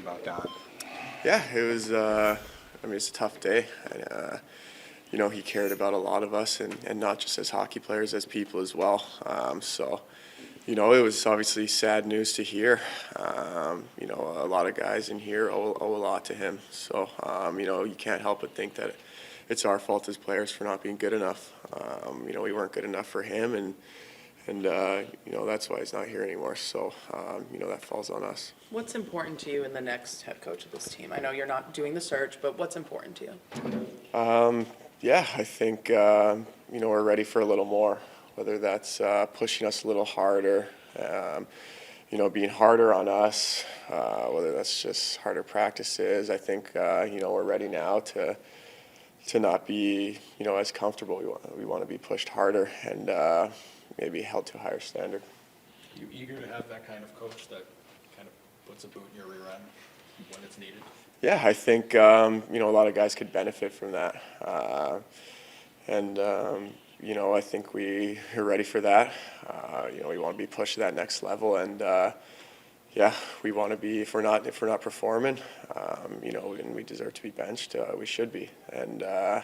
about Don? Yeah, it was. It's a tough day. He cared about a lot of us, and not just as hockey players, as people as well. It was obviously sad news to hear. A lot of guys in here owe a lot to him. So, you can't help but think that it's our fault as players for not being good enough. We weren't good enough for him, and that's why he's not here anymore. So, that falls on us. What's important to you in the next head coach of this team? I know you're not doing the search, but what's important to you? I think, we're ready for a little more, whether that's pushing us a little harder, being harder on us, whether that's just harder practices. I think, we're ready now to not be, as comfortable. We want to be pushed harder and maybe held to a higher standard. You eager to have that kind of coach that kind of puts a boot in your rear end when it's needed? Yeah, I think, a lot of guys could benefit from that. I think we're ready for that. We want to be pushed to that next level, and we want to be. If we're not performing, and we deserve to be benched, we should be. And I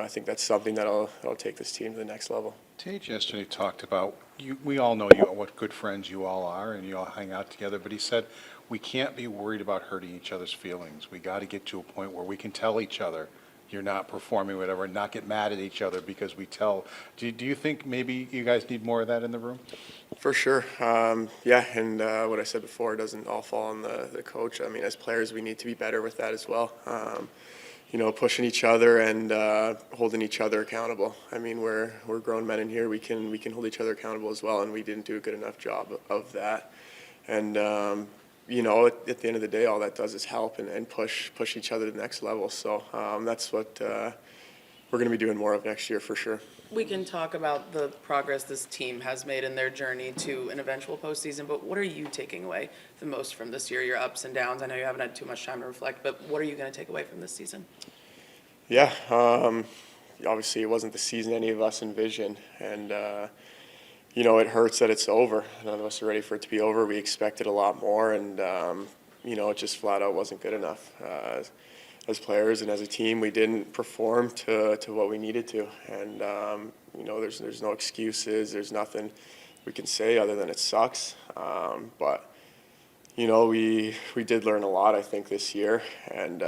think that's something that'll take this team to the next level. Tage yesterday talked about we all know what good friends you all are, and you all hang out together. But he said we can't be worried about hurting each other's feelings. We got to get to a point where we can tell each other you're not performing, whatever, and not get mad at each other because we tell. Do you think maybe you guys need more of that in the room? For sure. And what I said before, it doesn't all fall on the coach. I mean, as players, we need to be better with that as well. Pushing each other and holding each other accountable. I mean, we're grown men in here. We can hold each other accountable as well, and we didn't do a good enough job of that. And at the end of the day, all that does is help and push each other to the next level. So that's what we're going to be doing more of next year for sure. We can talk about the progress this team has made in their journey to an eventual postseason, but what are you taking away the most from this year, your ups and downs? I know you haven't had too much time to reflect, but what are you going to take away from this season? Yeah, obviously it wasn't the season any of us envisioned, and it hurts that it's over. None of us are ready for it to be over. We expected a lot more, and it just flat out wasn't good enough. As players and as a team, we didn't perform to what we needed to, and there's no excuses. There's nothing we can say other than it sucks. But we did learn a lot, I think, this year, and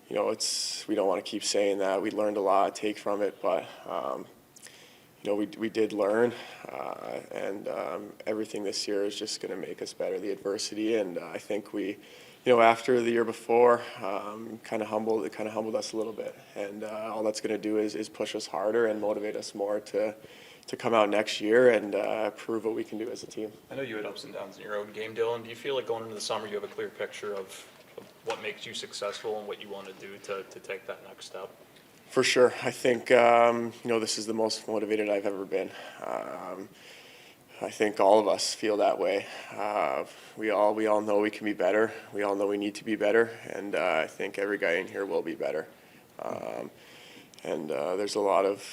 we don't want to keep saying that. We learned a lot, take from it, but we did learn, and everything this year is just going to make us better. The adversity, and I think we. After the year before, it kind of humbled us a little bit, and all that's going to do is push us harder and motivate us more to come out next year and prove what we can do as a team. I know you had ups and downs in your own game, Dylan. Do you feel like going into the summer you have a clear picture of what makes you successful and what you want to do to take that next step? For sure. I think, this is the most motivated I've ever been. I think all of us feel that way. We all know we can be better. We all know we need to be better, and I think every guy in here will be better. There's a lot of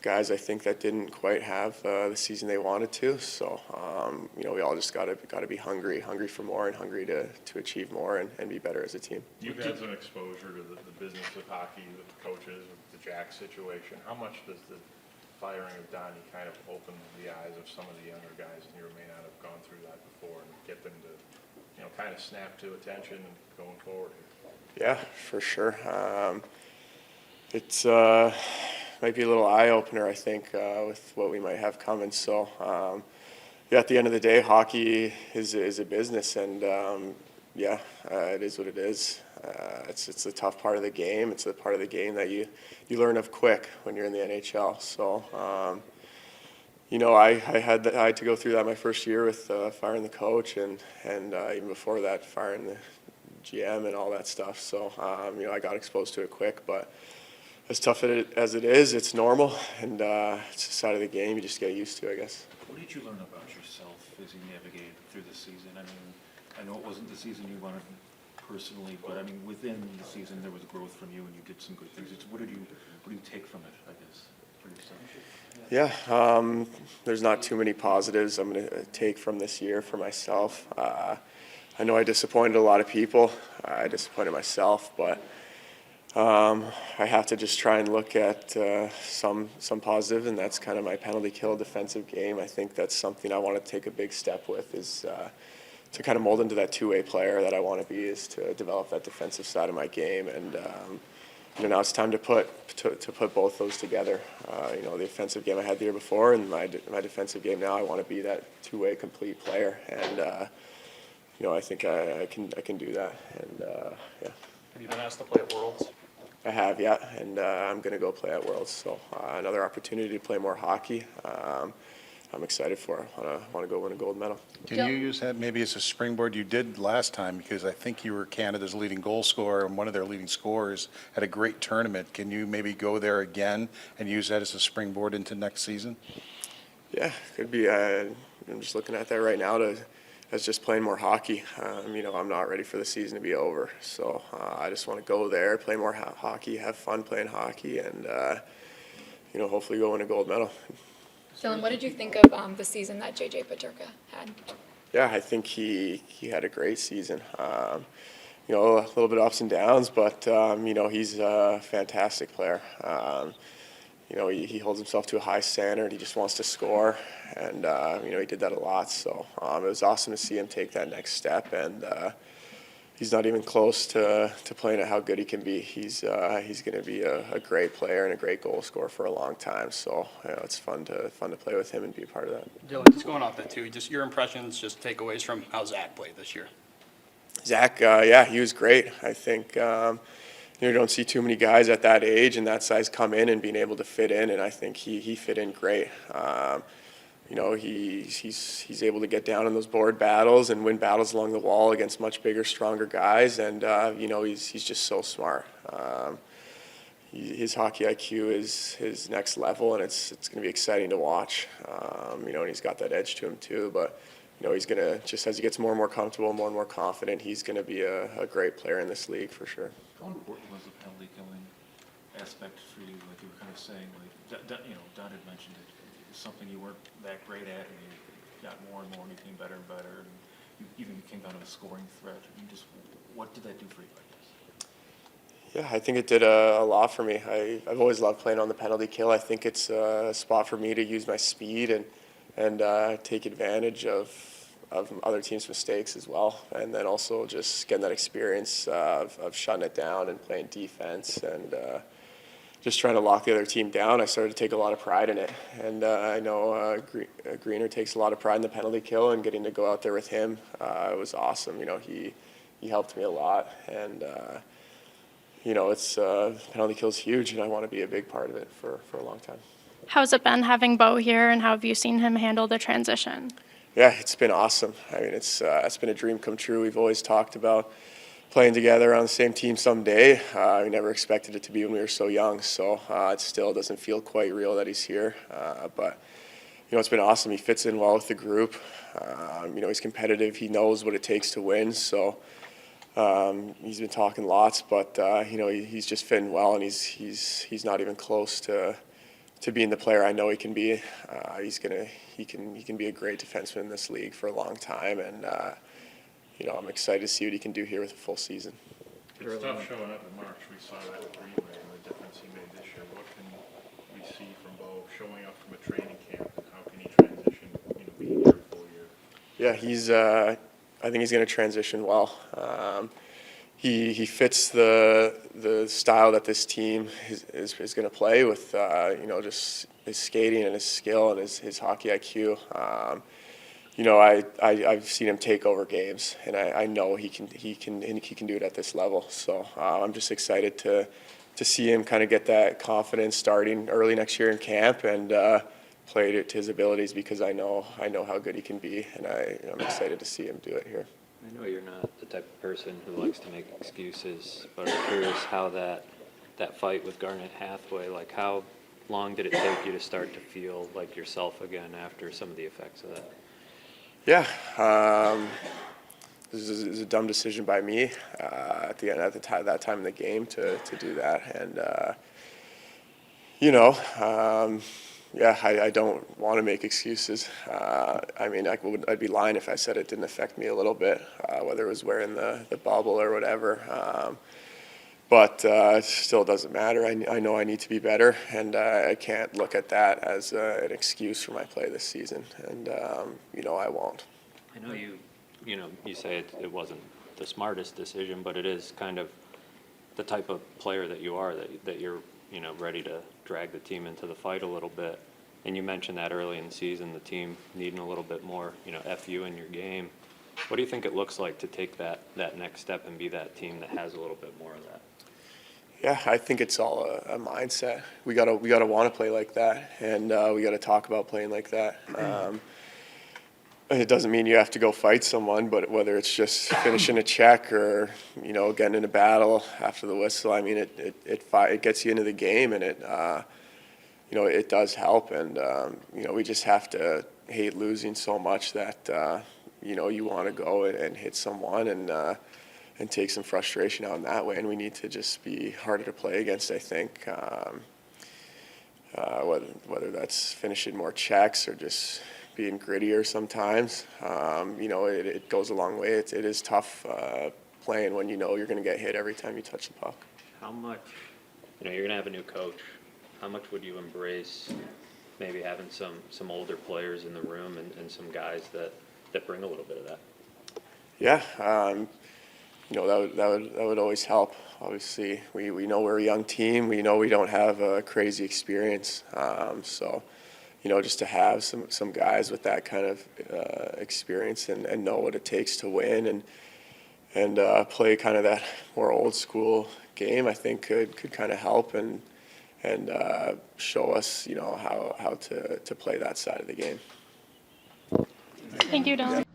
guys I think that didn't quite have the season they wanted to. So we all just got to be hungry for more, and hungry to achieve more and be better as a team. You've had some exposure to the business of hockey with the coaches, with the Jack situation. How much does the firing of Donnie kind of open the eyes of some of the younger guys in here who may not have gone through that before, and get them to kind of snap to attention and going forward here? Yeah, for sure. It's might be a little eye-opener, I think, with what we might have coming. So, at the end of the day, hockey is a business, and it is what it is. It's a tough part of the game. It's a part of the game that you learn of quick when you're in the NHL. So, I had to go through that my first year with firing the coach, and even before that, firing the GM and all that stuff. So, I got exposed to it quick, but as tough as it is, it's normal, and it's a side of the game you just get used to, I guess. What did you learn about yourself as you navigated through the season? I mean, I know it wasn't the season you wanted personally, but I mean, within the season there was growth from you, and you did some good things. What do you take from it, I guess, for yourself? Yeah, there's not too many positives I'm going to take from this year for myself. I know I disappointed a lot of people. I disappointed myself, but I have to just try and look at some positive, and that's kind of my penalty kill defensive game. I think that's something I want to take a big step with, is to kind of mold into that two-way player that I want to be, is to develop that defensive side of my game. And now it's time to put both those together. The offensive game I had the year before, and my defensive game now, I want to be that two-way complete player. And I think I can do that. And yeah. Have you been asked to play at Worlds? I have, yeah, and I'm going to go play at Worlds. So another opportunity to play more hockey. I'm excited for it. I want to go win a gold medal. Can you use that maybe as a springboard? You did last time, because I think you were Canada's leading goal scorer and one of their leading scorers at a great tournament. Can you maybe go there again and use that as a springboard into next season? Yeah, could be. I'm just looking at that right now as just playing more hockey. I'm not ready for the season to be over, so I just want to go there, play more hockey, have fun playing hockey, and hopefully go win a gold medal. Dylan, what did you think of the season that JJ Peterka had? Yeah, I think he had a great season. A little bit of ups and downs, but he's a fantastic player. He holds himself to a high standard. He just wants to score, and he did that a lot. So it was awesome to see him take that next step, and he's not even close to playing at how good he can be. He's going to be a great player and a great goal scorer for a long time. So it's fun to play with him and be a part of that. Dylan, just going off that too, just your impressions, just takeaways from how Zach played this year. Zach, he was great. I think you don't see too many guys at that age and that size come in and being able to fit in, and I think he fit in great. He's able to get down in those board battles and win battles along the wall against much bigger, stronger guys, and he's just so smart. His hockey IQ is his next level, and it's going to be exciting to watch. And he's got that edge to him too, but he's going to, just as he gets more and more comfortable, more and more confident, he's going to be a great player in this league for sure. How important was the penalty killing aspect for you? Like you were kind of saying, like Don had mentioned it. It's something you weren't that great at, and you got more and more, and you became better and better, and you even became kind of a scoring threat. What did that do for you, I guess? Yeah, I think it did a lot for me. I've always loved playing on the penalty kill. I think it's a spot for me to use my speed and take advantage of other teams' mistakes as well, and then also just getting that experience of shutting it down and playing defense and just trying to lock the other team down. I started to take a lot of pride in it, and I know Greener takes a lot of pride in the penalty kill, and getting to go out there with him, it was awesome. He helped me a lot, and it's penalty kill's huge, and I want to be a big part of it for a long time. How's it been having Bo here, and how have you seen him handle the transition? Yeah, it's been awesome. I mean, it's been a dream come true. We've always talked about playing together on the same team someday. We never expected it to be when we were so young, so it still doesn't feel quite real that he's here. But it's been awesome. He fits in well with the group. He's competitive. He knows what it takes to win. So he's been talking lots, but he's just fitting well, and he's not even close to being the player I know he can be. He can be a great defenseman in this league for a long time, and I'm excited to see what he can do here with a full season. It's tough showing up in March. We saw that with Green Bay and the difference he made this year. What can we see from Bo showing up from a training camp, and how can he transition, being here a full year? Yeah, I think he's going to transition well. He fits the style that this team is going to play with, just his skating and his skill and his hockey IQ. I've seen him take over games, and I know he can do it at this level. So I'm just excited to see him kind of get that confidence starting early next year in camp and play to his abilities, because I know how good he can be, and I'm excited to see him do it here. I know you're not the type of person who likes to make excuses, but I'm curious how that fight with Garnet Hathaway, like how long did it take you to start to feel like yourself again after some of the effects of that? Yeah, this is a dumb decision by me at that time in the game to do that, and Yeah, I don't want to make excuses. I mean, I'd be lying if I said it didn't affect me a little bit, whether it was wearing the bubble or whatever. But it still doesn't matter. I know I need to be better, and I can't look at that as an excuse for my play this season. And, I won't. I know you say it wasn't the smartest decision, but it is kind of the type of player that you are, that you're, ready to drag the team into the fight a little bit. And you mentioned that early in the season, the team needing a little bit more, FU in your game. What do you think it looks like to take that next step and be that team that has a little bit more of that? Yeah, I think it's all a mindset. We gotta want to play like that, and we gotta talk about playing like that. It doesn't mean you have to go fight someone, but whether it's just finishing a check or getting in a battle after the whistle, I mean it gets you into the game, and it does help. And we just have to hate losing so much that you want to go and hit someone and take some frustration out in that way. And we need to just be harder to play against, I think. Whether that's finishing more checks or just being grittier sometimes, it goes a long way. It is tough playing when you're going to get hit every time you touch the puck. How much, you're going to have a new coach. How much would you embrace maybe having some older players in the room and some guys that bring a little bit of that? Yeah, that would always help. Obviously, we know we're a young team. We know we don't have a crazy experience. So, just to have some guys with that kind of experience and know what it takes to win and play kind of that more old school game, I think could kind of help and show us, how to play that side of the game. Thank you, Dylan.